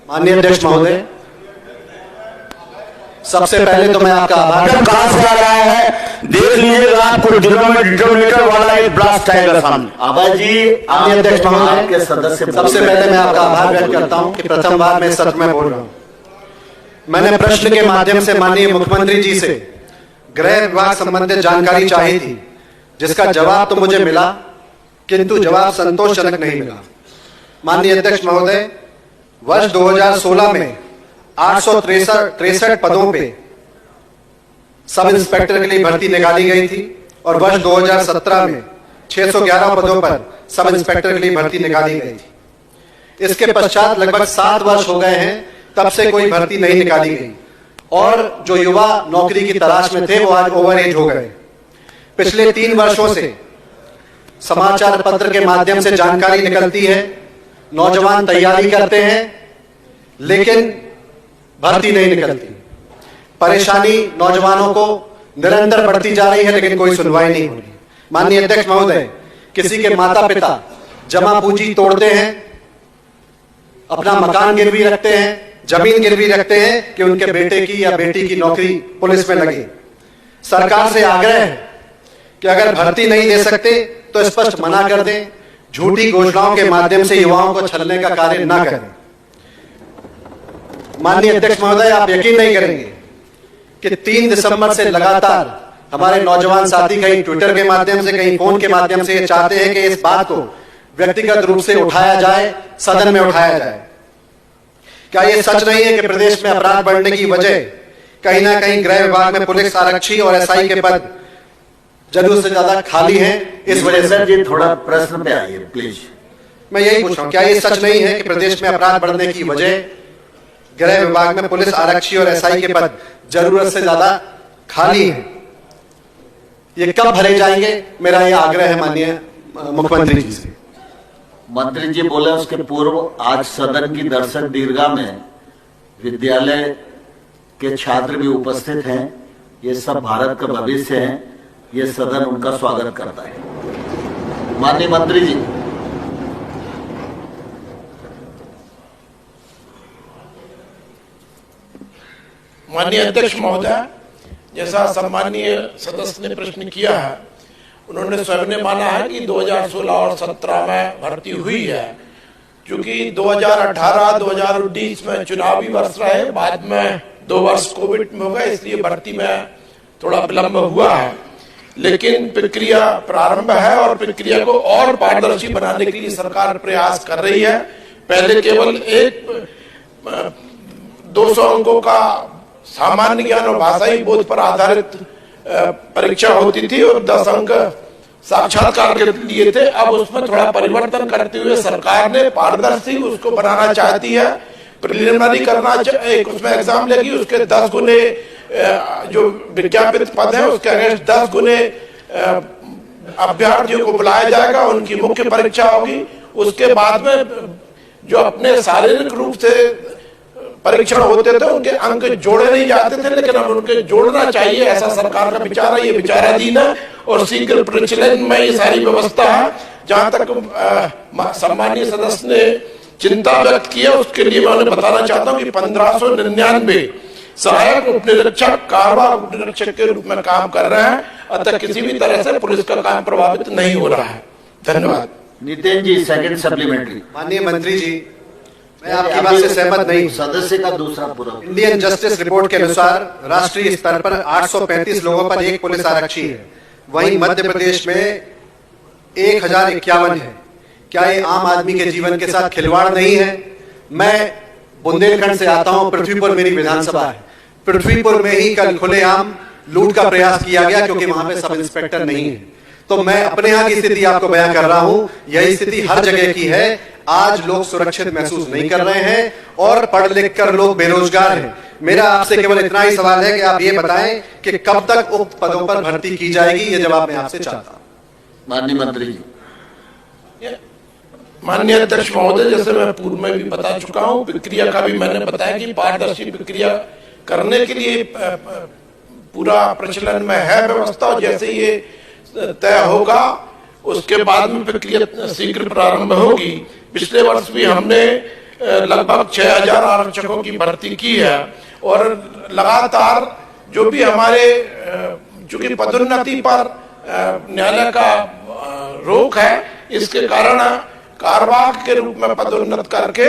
माननीय अध्यक्ष महोदय, सबसे पहले तो मैं आपका आभार। कहां से आ रहा है देख लीजिएगा, आपको दिनों में डिटोनेटर वाला एक ब्लास्ट आएगा सामने। आभार जी। माननीय अध्यक्ष महोदय के सदस्य, सबसे पहले मैं आपका आभार व्यक्त करता हूं कि प्रथम बार मैं सच में बोल रहा हूं। मैंने प्रश्न के माध्यम से माननीय मुख्यमंत्री जी से गृह विभाग संबंधित जानकारी चाही थी, जिसका जवाब तो मुझे मिला, किंतु जवाब संतोषजनक नहीं मिला। माननीय अध्यक्ष महोदय, वर्ष 2016 में 863 पदों पे सब इंस्पेक्टर के लिए भर्ती निकाली गई थी और वर्ष 2017 में 611 पदों पर सब इंस्पेक्टर के लिए भर्ती निकाली गई थी। इसके पश्चात लगभग 7 वर्ष हो गए हैं, तब से कोई भर्ती नहीं निकाली गई और जो युवा नौकरी की तलाश में थे वो आज ओवर एज हो गए। पिछले 3 वर्षों से समाचार पत्र के माध्यम से जानकारी निकलती है, नौजवान तैयारी करते हैं लेकिन भर्ती नहीं निकलती। परेशानी नौजवानों को निरंतर बढ़ती जा रही है लेकिन कोई सुनवाई नहीं हो रही। माननीय अध्यक्ष महोदय, किसी के माता पिता जमा पूंजी तोड़ते हैं, अपना मकान गिरवी रखते हैं, जमीन गिरवी रखते हैं कि उनके बेटे की या बेटी की नौकरी पुलिस में लगे। सरकार से आग्रह है कि अगर भर्ती नहीं दे सकते तो स्पष्ट मना कर दें, झूठी घोषणाओं के माध्यम से युवाओं को छलने का कार्य न करें। माननीय अध्यक्ष महोदय, आप यकीन नहीं करेंगे कि 3 दिसंबर से लगातार हमारे नौजवान साथी कहीं ट्विटर के माध्यम से, कहीं फोन के माध्यम से ये चाहते हैं कि इस बात को व्यक्तिगत रूप से उठाया जाए, सदन में उठाया जाए। क्या ये सच नहीं है कि प्रदेश में अपराध बढ़ने की वजह कहीं ना कहीं गृह विभाग में पुलिस आरक्षी और एसआई के पद जरूरत से ज्यादा खाली हैं? इस वजह से जी थोड़ा प्रश्न पे आइए प्लीज। मैं यही पूछ रहा हूं, क्या ये सच नहीं है कि प्रदेश में अपराध बढ़ने की वजह गृह विभाग में पुलिस आरक्षी और एसआई के पद जरूरत से ज्यादा खाली है? ये कब भरे जाएंगे? मेरा यह आग्रह है माननीय मुख्यमंत्री जी से। मंत्री जी बोले उसके पूर्व आज सदन की दर्शक दीर्घा में विद्यालय के छात्र भी उपस्थित हैं। ये सब भारत का भविष्य है, ये सदन उनका स्वागत करता है। माननीय मंत्री जी। माननीय अध्यक्ष महोदय, जैसा सम्मानीय सदस्य ने प्रश्न किया है, उन्होंने स्वयं ने माना है कि 2016 और 17 में भर्ती हुई है। क्योंकि 2018-2019 में चुनावी वर्ष रहे, बाद में 2 वर्ष कोविड में हो गए, इसलिए भर्ती में थोड़ा विलंब हुआ है। लेकिन प्रक्रिया प्रारंभ है और प्रक्रिया को और पारदर्शी बनाने के लिए सरकार प्रयास कर रही है। पहले केवल 200 अंकों का सामान्य ज्ञान और भाषाई बोध पर आधारित परीक्षा होती थी और 10 अंक साक्षात्कार के लिए थे। अब उसमें थोड़ा परिवर्तन करते हुए सरकार ने पारदर्शी उसको बनाना चाहती है। प्रिलिमिनरी करना, एक उसमें एग्जाम लेगी, उसके 10 गुने जो विज्ञापित पद है उसके अगेंस्ट 10 गुने अभ्यर्थियों को बुलाया जाएगा, उनकी मुख्य परीक्षा होगी। उसके बाद में जो अपने शारीरिक रूप से परीक्षण होते थे उनके अंक जोड़े नहीं जाते थे, लेकिन अब उनके जोड़ना चाहिए, ऐसा सरकार का विचार है। ये विचाराधीन है और शीघ्र प्रचलन में ये सारी व्यवस्था है। जहां तक सम्मानीय सदस्य ने चिंता व्यक्त की है, उसके लिए मैं उन्हें बताना चाहता हूं कि 1599 सहायक उप निरीक्षक कारवार उप निरीक्षक के रूप में काम कर रहे हैं। अतः किसी भी तरह से पुलिस का काम प्रभावित नहीं हो रहा है। धन्यवाद। Nitin ji, second supplementary. माननीय मंत्री जी, मैं आपकी बात से सहमत नहीं। सदस्य का दूसरा पूरा। इंडियन जस्टिस रिपोर्ट के अनुसार राष्ट्रीय स्तर पर 835 लोगों पर 1 पुलिस आरक्षी है, वहीं मध्य प्रदेश में 1051 है। क्या ये आम आदमी के जीवन के साथ खिलवाड़ नहीं है? मैं बुंदेलखंड से आता हूं, पृथ्वीपुर मेरी विधानसभा है। पृथ्वीपुर में ही कल खुलेआम लूट का प्रयास किया गया क्योंकि वहां पे सब इंस्पेक्टर नहीं है। तो मैं अपने यहाँ की स्थिति आपको बयान कर रहा हूं, यही स्थिति हर जगह की है। आज लोग सुरक्षित महसूस नहीं कर रहे हैं और पढ़ लिख कर लोग बेरोजगार हैं। मेरा आपसे केवल इतना ही सवाल है कि आप ये बताएं कि कब तक उक्त पदों पर भर्ती की जाएगी? ये जवाब मैं आपसे चाहता हूं। माननीय मंत्री जी। माननीय अध्यक्ष महोदय, जैसे मैं पूर्व में भी बता चुका हूं, प्रक्रिया का भी मैंने बताया कि पारदर्शी प्रक्रिया करने के लिए पूरा प्रचलन में है व्यवस्था। जैसे ये तय होगा उसके बाद में प्रक्रिया शीघ्र प्रारंभ होगी। पिछले वर्ष भी हमने लगभग 6000 आरक्षकों की भर्ती की है और लगातार जो भी हमारे चूंकि पदोन्नति पर न्यायालय का रोक है, इसके कारण कार्यवाहक के रूप में पदोन्नत करके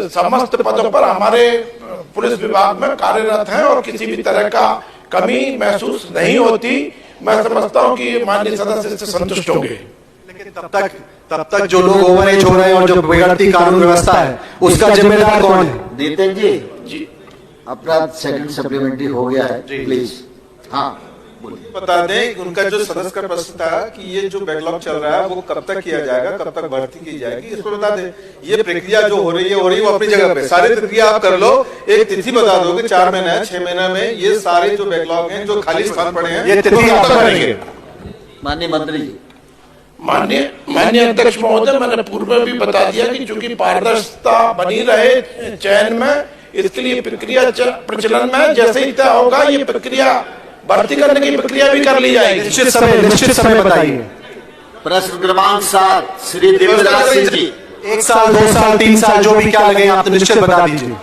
समस्त पदों पर हमारे पुलिस विभाग में कार्यरत हैं और किसी भी तरह का कमी महसूस नहीं होती। मैं समझता हूं कि माननीय सदस्य इससे संतुष्ट होंगे। लेकिन तब तक जो लोग ओवरएज हो रहे हैं और जो बिगड़ती कानून व्यवस्था है, उसका जिम्मेदार कौन है? नितिन जी अपना सेकंड सप्लीमेंट्री हो गया है, प्लीज। हाँ, बता दें उनका जो सदस्य का प्रश्न था कि ये जो बैकलॉग चल रहा है वो कब तक किया जाएगा, कब तक भर्ती की जाएगी, इसको बता दें। ये प्रक्रिया जो हो रही है वो अपनी जगह पे सारी प्रक्रिया आप कर लो, एक तिथि बता दो कि 4 महीना 6 महीना में ये सारे जो बैकलॉग हैं, जो खाली स्थान पड़े हैं, ये तिथि आप करेंगे। माननीय मंत्री जी। माननीय अध्यक्ष महोदय, मैंने पूर्व में भी बता दिया कि चूंकि पारदर्शिता बनी रहे चयन में, इसके लिए प्रक्रिया प्रचलन में जैसे ही तय होगा ये प्रक्रिया भर्ती करने की प्रक्रिया भी कर ली जाएगी। निश्चित समय बताइए। प्रश्न क्रमांक 7 श्री दिव्यराज सिंह जी। 1 साल 2 साल 3 साल जो भी क्या लगे आप तो निश्चित बता दीजिए।